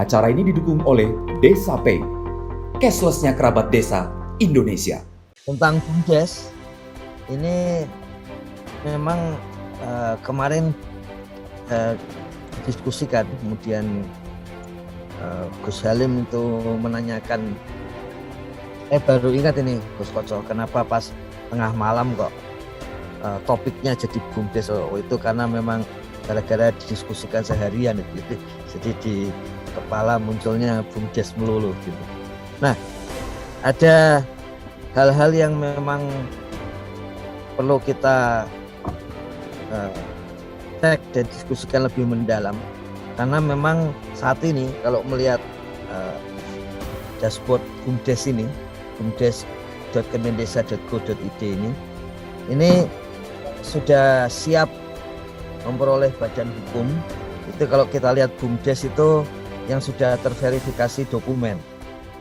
Acara ini didukung oleh Desa Pay, cashless-nya kerabat desa Indonesia. Tentang BUMDes, ini memang kemarin diskusikan, kemudian Gus Halim itu menanyakan, baru ingat ini Gus Koco, kenapa pas tengah malam kok topiknya jadi BUMDes? Itu karena memang gara-gara didiskusikan seharian gitu. Jadi di kepala munculnya BUMDes melulu gitu. Nah, ada hal-hal yang memang perlu kita cek dan diskusikan lebih mendalam, karena memang saat ini kalau melihat dashboard BUMDes ini, bumdes.kemendesa.go.id ini sudah siap memperoleh badan hukum. Itu kalau kita lihat BUMDes itu yang sudah terverifikasi dokumen.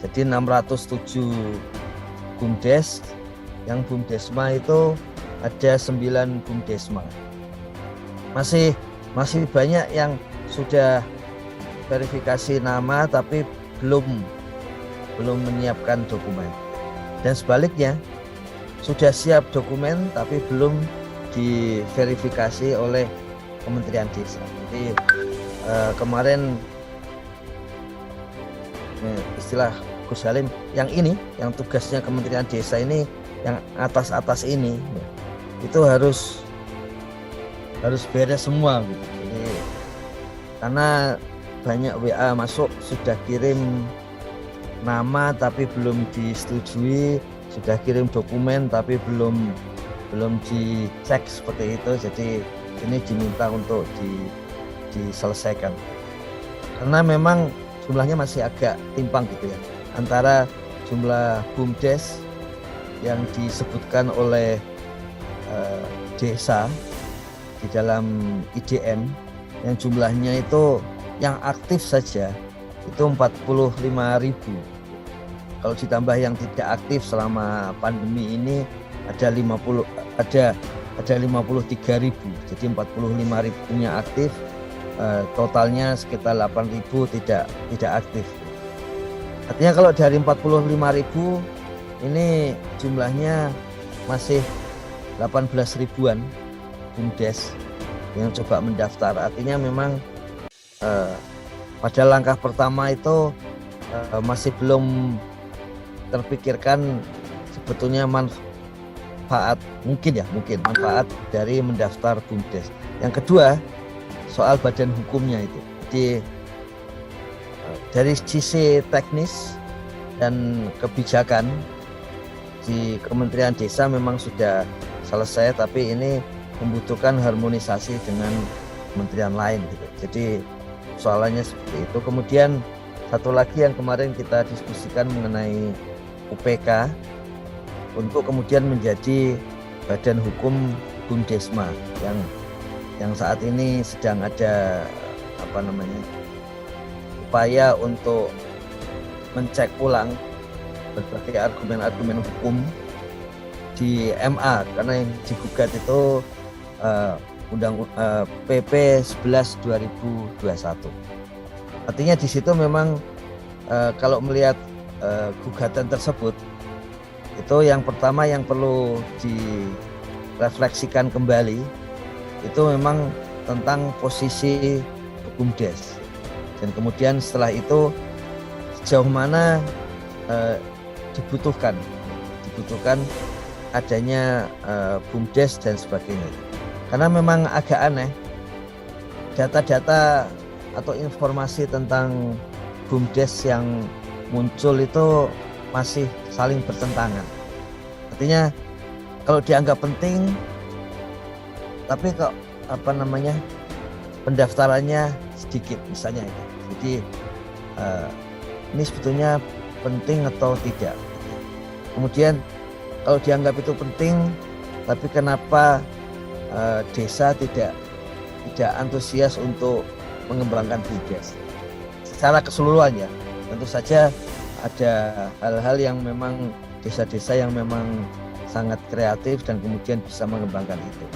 Jadi 607 BUMDes, yang BUMDesma itu ada 9 BUMDesma. Masih banyak yang sudah verifikasi nama tapi belum menyiapkan dokumen. Dan sebaliknya, sudah siap dokumen tapi belum diverifikasi oleh Kementerian Desa. Jadi kemarin istilah Gus Halim yang tugasnya Kementerian Desa ini, yang atas ini itu harus beres semua gitu. Jadi, karena banyak WA masuk, sudah kirim nama tapi belum disetujui, sudah kirim dokumen tapi belum dicek seperti itu. Jadi ini diminta untuk diselesaikan, karena memang jumlahnya masih agak timpang gitu ya, antara jumlah BUMDes yang disebutkan oleh desa di dalam IDN, yang jumlahnya itu yang aktif saja itu 45.000. Kalau ditambah yang tidak aktif selama pandemi ini ada 53.000. Jadi 45.000-nya aktif, totalnya sekitar 8.000 tidak aktif. Artinya kalau dari 45.000 ini jumlahnya masih 18 ribuan BUMDes yang coba mendaftar. Artinya memang pada langkah pertama itu masih belum terpikirkan sebetulnya manfaat manfaat dari mendaftar BUMDes. Yang kedua, soal badan hukumnya itu. Jadi dari sisi teknis dan kebijakan di Kementerian Desa memang sudah selesai, tapi ini membutuhkan harmonisasi dengan kementerian lain gitu. Jadi soalannya seperti itu. Kemudian satu lagi yang kemarin kita diskusikan mengenai UPK untuk kemudian menjadi badan hukum BUMDesma yang saat ini sedang ada upaya untuk mencek ulang berbagai argumen-argumen hukum di MA, karena yang digugat itu PP 11 2021. Artinya di situ memang kalau melihat gugatan tersebut, itu yang pertama yang perlu direfleksikan kembali itu memang tentang posisi BUMDes, dan kemudian setelah itu sejauh mana dibutuhkan adanya BUMDes dan sebagainya. Karena memang agak aneh, data-data atau informasi tentang BUMDes yang muncul itu masih saling bertentangan. Artinya kalau dianggap penting, tapi kok pendaftarannya sedikit misalnya itu. Jadi ini sebetulnya penting atau tidak. Kemudian kalau dianggap itu penting, tapi kenapa desa tidak antusias untuk mengembangkan BUMDes? Secara keseluruhan ya, tentu saja ada hal-hal yang memang desa-desa yang memang sangat kreatif dan kemudian bisa mengembangkan itu.